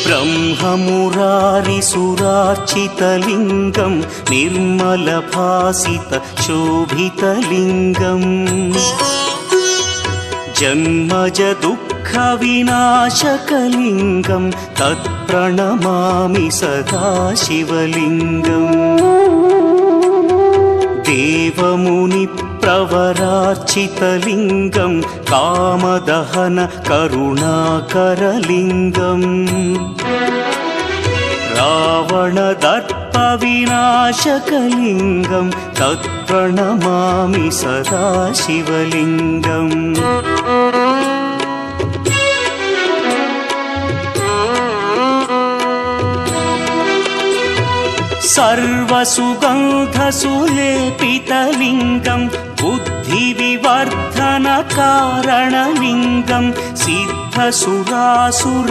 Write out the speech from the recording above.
ब्रह्ममुरारिसुरार्चितलिङ्गं निर्मलभासितशोभितलिङ्गम् जन्मज दुःखविनाशकलिङ्गं तत्प्रणमामि सदा शिवलिङ्गम् देवमुनिप्रवरार्चितलिङ्गं कामदहन करुणाकरलिङ्गम् रावणदर्पविनाशकलिङ्गं तत्प्रणमामि सदा शिवलिङ्गम् सर्वसुगन्धसुलेपितलिङ्गं बुद्धिविवर्धनकारणलिङ्गं सिद्धसुरासुर